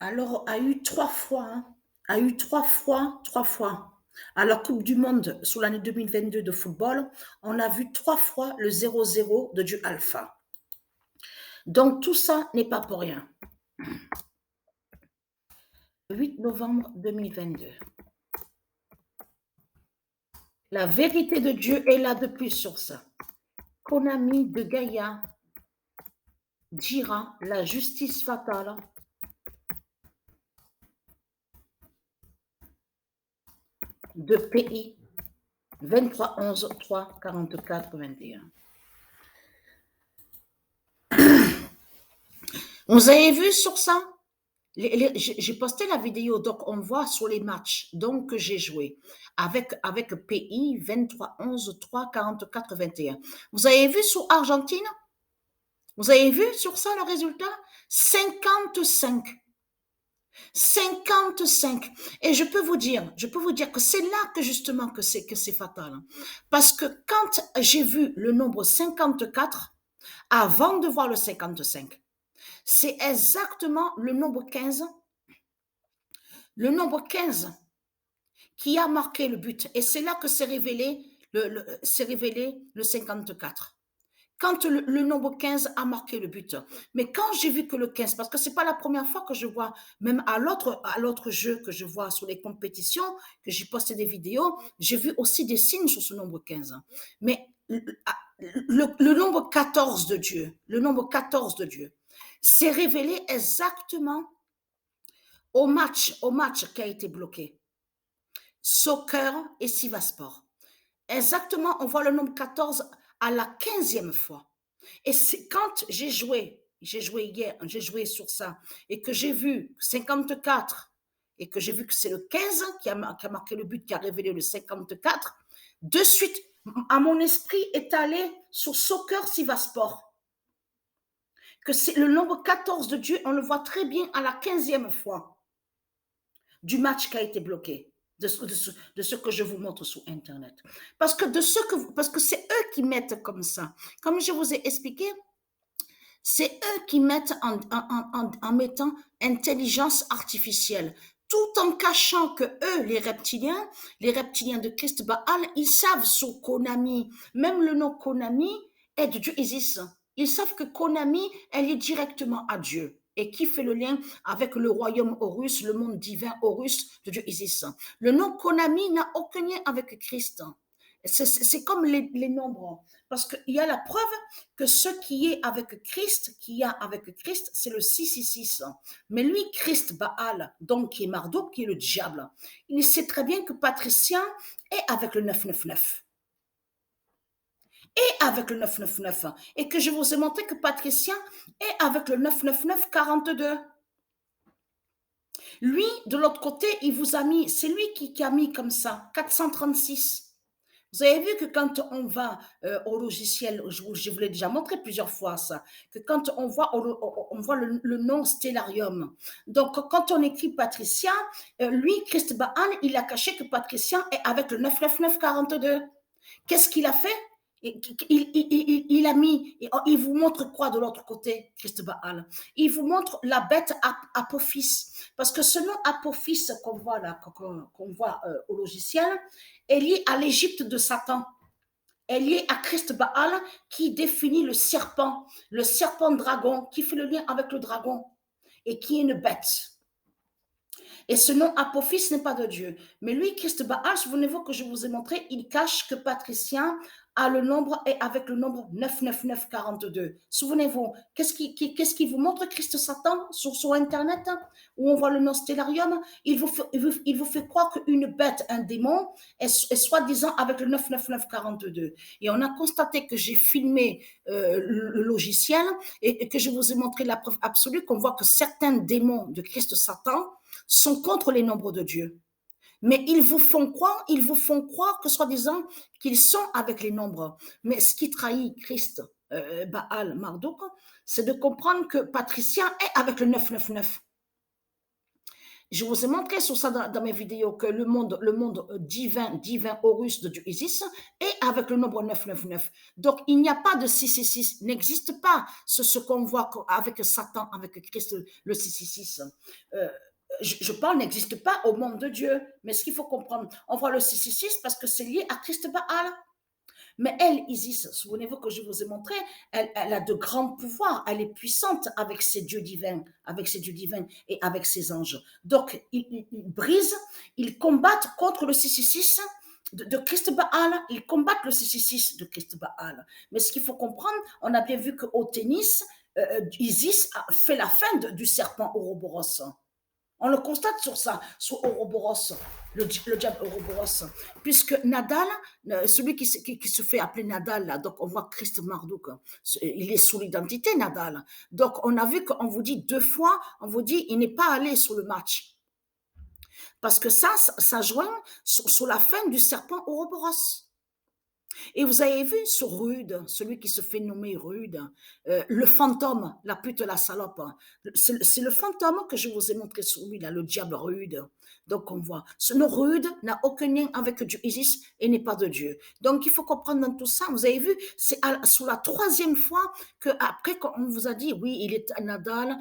Alors, a eu 3 fois, hein, a eu 3 fois. À la coupe du monde sur l'année 2022 de football, on a vu 3 fois le 0-0 de Dieu Alpha. Donc tout ça n'est pas pour rien. 8 novembre 2022. La vérité de Dieu est là depuis sur ça. Konami de Gaïa dira la justice fatale de PI 23 11 3 44 21. Vous avez vu sur ça? J'ai posté la vidéo, donc on voit sur les matchs donc, que j'ai joué avec PI 23 11 3 44 21. Vous avez vu sur Argentine? Vous avez vu sur ça le résultat? 55. 55. Et je peux vous dire que c'est là que justement que c'est fatal. Parce que quand j'ai vu le nombre 54, avant de voir le 55, c'est exactement le nombre 15 qui a marqué le but. Et c'est là que s'est révélé le 54. Quand le nombre 15 a marqué le but. Mais quand j'ai vu que le 15, parce que c'est pas la première fois que je vois, même à l'autre jeu que je vois sur les compétitions, que j'ai posté des vidéos, j'ai vu aussi des signes sur ce nombre 15. Mais le nombre 14 de Dieu, s'est révélé exactement au match qui a été bloqué. Soccer et Sivaspor. Exactement, on voit le nombre 14 à la 15e fois. Et c'est quand j'ai joué hier, j'ai joué sur ça, et que j'ai vu 54, et que j'ai vu que c'est le 15 qui a marqué le but, qui a révélé le 54, de suite, à mon esprit est allé sur Soccer Sivaspor, que c'est le nombre 14 de Dieu, on le voit très bien à la 15e fois du match qui a été bloqué. De ce que je vous montre sur Internet. Parce que c'est eux qui mettent comme ça. Comme je vous ai expliqué, c'est eux qui mettent en mettant intelligence artificielle, tout en cachant que eux, les reptiliens de Christ Baal, ils savent sur Konami, même le nom Konami est de Dieu Isis. Ils savent que Konami, elle est directement à Dieu. Et qui fait le lien avec le royaume Horus, le monde divin Horus de Dieu Isis. Le nom Konami n'a aucun lien avec Christ. C'est comme les nombres. Parce qu'il y a la preuve que ce qui est avec Christ, c'est le 666. Mais lui, Christ Baal, donc qui est Marduk, qui est le diable, il sait très bien que Patricien est avec le 999. Et avec le 999. Et que je vous ai montré que Patricien est avec le 999 42. Lui, de l'autre côté, il vous a mis, c'est lui qui a mis comme ça, 436. Vous avez vu que quand on va au logiciel, je vous l'ai déjà montré plusieurs fois ça, que quand on voit le nom Stellarium, donc quand on écrit Patricia, lui, Christ Baal, il a caché que Patricia est avec le 99942. Qu'est-ce qu'il a fait? Il a mis, il vous montre quoi de l'autre côté, Christ Baal? Il vous montre la bête Apophis. Parce que ce nom Apophis qu'on voit là, qu'on voit au logiciel, est lié à l'Égypte de Satan. Est lié à Christ Baal qui définit le serpent dragon, qui fait le lien avec le dragon et qui est une bête. Et ce nom Apophis n'est pas de Dieu. Mais lui, Christ Baal, souvenez-vous que je vous ai montré, il cache que Patricien a le nombre et avec le nombre 99942. Souvenez-vous, qu'est-ce qui vous montre Christ Satan sur Internet, où on voit le nom Stellarium? Il vous fait croire qu'une bête, un démon, est soi-disant avec le 99942. Et on a constaté que j'ai filmé le logiciel et que je vous ai montré la preuve absolue qu'on voit que certains démons de Christ Satan sont contre les nombres de Dieu. Mais ils vous font croire que soi-disant qu'ils sont avec les nombres. Mais ce qui trahit Christ, Baal, Marduk, c'est de comprendre que Patricien est avec le 999. Je vous ai montré sur ça dans mes vidéos que le monde divin Horus de Dieu Isis est avec le nombre 999. Donc, il n'y a pas de 666, n'existe pas ce qu'on voit avec Satan, avec Christ, le 666. Euh, je parle n'existe pas au monde de Dieu. Mais ce qu'il faut comprendre, on voit le 666 parce que c'est lié à Christ Baal. Mais elle, Isis, souvenez-vous que je vous ai montré, elle a de grands pouvoirs, elle est puissante avec ses dieux divins et avec ses anges. Donc, ils brisent, ils combattent contre le 666 de Christ Baal, ils combattent le 666 de Christ Baal. Mais ce qu'il faut comprendre, on a bien vu qu'au tennis, Isis a fait la fin du serpent Ouroboros. On le constate sur ça, sur Ouroboros, le diable Ouroboros. Puisque Nadal, celui qui se fait appeler Nadal, là, donc on voit Christ Marduk, il est sous l'identité Nadal. Donc on a vu qu'on vous dit 2 fois, on vous dit il n'est pas allé sur le match. Parce que ça joint sur la fin du serpent Ouroboros. Et vous avez vu sur Rude, celui qui se fait nommer Rude, le fantôme, la pute, la salope. C'est le fantôme que je vous ai montré sur lui, là, le diable Rude. Donc on voit, ce Rude n'a aucun lien avec Dieu Isis et n'est pas de Dieu. Donc il faut comprendre dans tout ça, vous avez vu, c'est sur la 3e fois qu'après qu'on vous a dit, oui, il est Nadal,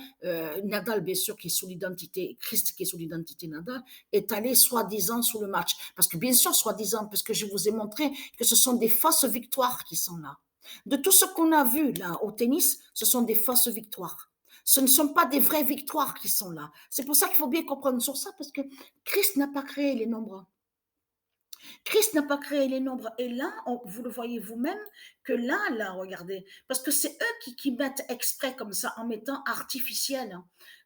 Nadal bien sûr qui est sous l'identité, Christ qui est sous l'identité Nadal, est allé soi-disant sur le match. Parce que bien sûr, soi-disant, parce que je vous ai montré que ce sont des fausses victoires qui sont là. De tout ce qu'on a vu là au tennis, ce sont des fausses victoires. Ce ne sont pas des vraies victoires qui sont là. C'est pour ça qu'il faut bien comprendre sur ça, parce que Christ n'a pas créé les nombres. Christ n'a pas créé les nombres. Et là, vous le voyez vous-même, que là, regardez, parce que c'est eux qui mettent exprès comme ça, en mettant artificiel. Hein,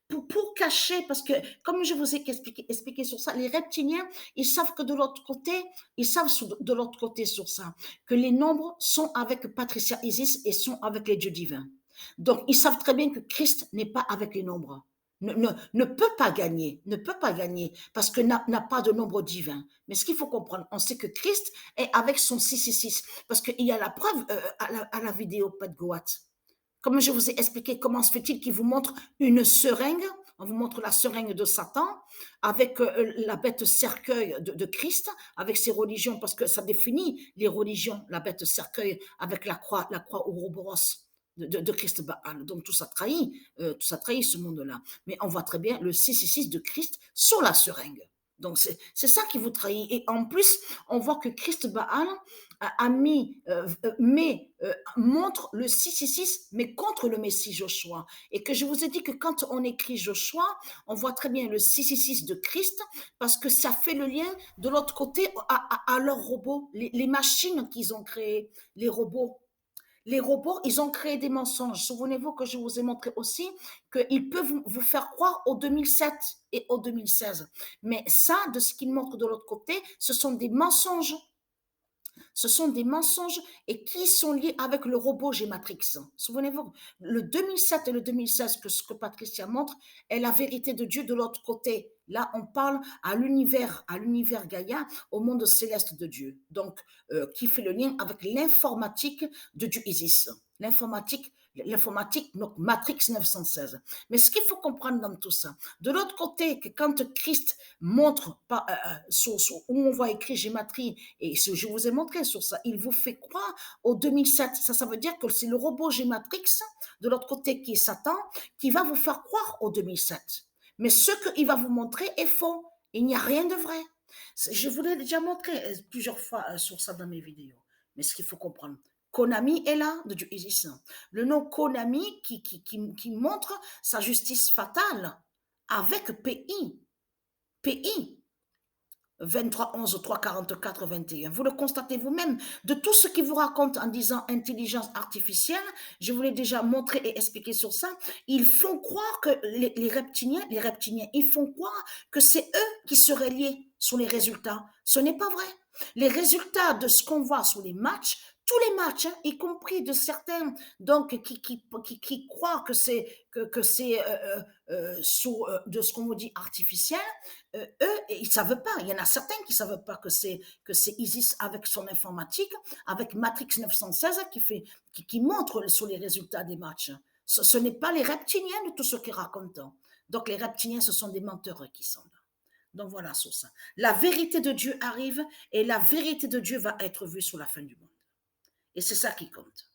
pour cacher, parce que comme je vous ai expliqué sur ça, les reptiliens, ils savent que de l'autre côté, ils savent de l'autre côté sur ça, que les nombres sont avec Patricia Isis et sont avec les dieux divins. Donc, ils savent très bien que Christ n'est pas avec les nombres. Ne peut pas gagner, ne peut pas gagner, parce que n'a pas de nombre divin. Mais ce qu'il faut comprendre, on sait que Christ est avec son 666, parce qu'il y a la preuve à la vidéo Pat Goat. Comme je vous ai expliqué, comment se fait-il qu'il vous montre une seringue, on vous montre la seringue de Satan, avec la bête cercueil de Christ, avec ses religions, parce que ça définit les religions, la bête cercueil, avec la croix Ouroboros de Christ Baal. Donc tout ça trahit ce monde-là. Mais on voit très bien le 666 de Christ sur la seringue. Donc c'est ça qui vous trahit. Et en plus, on voit que Christ Baal montre le 666, mais contre le Messie Joshua. Et que je vous ai dit que quand on écrit Joshua, on voit très bien le 666 de Christ, parce que ça fait le lien de l'autre côté à leurs robots, les machines qu'ils ont créées, les robots. Les robots, ils ont créé des mensonges. Souvenez-vous que je vous ai montré aussi qu'ils peuvent vous faire croire au 2007 et au 2016. Mais ça, de ce qu'ils montrent de l'autre côté, ce sont des mensonges. Ce sont des mensonges et qui sont liés avec le robot Gématrix. Souvenez-vous, le 2007 et le 2016, que ce que Patricia montre, est la vérité de Dieu de l'autre côté. Là, on parle à l'univers Gaïa, au monde céleste de Dieu. Donc, qui fait le lien avec l'informatique de Dieu Isis. L'informatique, donc Matrix 916. Mais ce qu'il faut comprendre dans tout ça, de l'autre côté, que quand Christ montre, où on voit écrit Gématrie, et je vous ai montré sur ça, il vous fait croire au 2007. Ça veut dire que c'est le robot Gématrix, de l'autre côté qui est Satan, qui va vous faire croire au 2007. Mais ce qu'il va vous montrer est faux. Il n'y a rien de vrai. Je vous l'ai déjà montré plusieurs fois sur ça dans mes vidéos. Mais ce qu'il faut comprendre, Konami est là, de Dieu Isis. Le nom Konami qui montre sa justice fatale avec PI. PI. 23 11 3 44 21. Vous le constatez vous-même de tout ce qu'il vous raconte en disant intelligence artificielle. Je vous l'ai déjà montré et expliqué sur ça. Ils font croire que les reptiliens, ils font croire que c'est eux qui seraient liés sur les résultats. Ce n'est pas vrai. Les résultats de ce qu'on voit sur les matchs, tous les matchs, hein, y compris de certains donc qui croient que c'est de ce qu'on vous dit artificiel, eux, ils ne savent pas. Il y en a certains qui ne savent pas que c'est Isis avec son informatique, avec Matrix 916 qui montre sur les résultats des matchs. Ce n'est pas les reptiliens de tout ce qu'ils racontent. Donc les reptiliens, ce sont des menteurs qui sont là. Donc voilà sur ça. La vérité de Dieu arrive et la vérité de Dieu va être vue sur la fin du monde. Et c'est ça qui compte.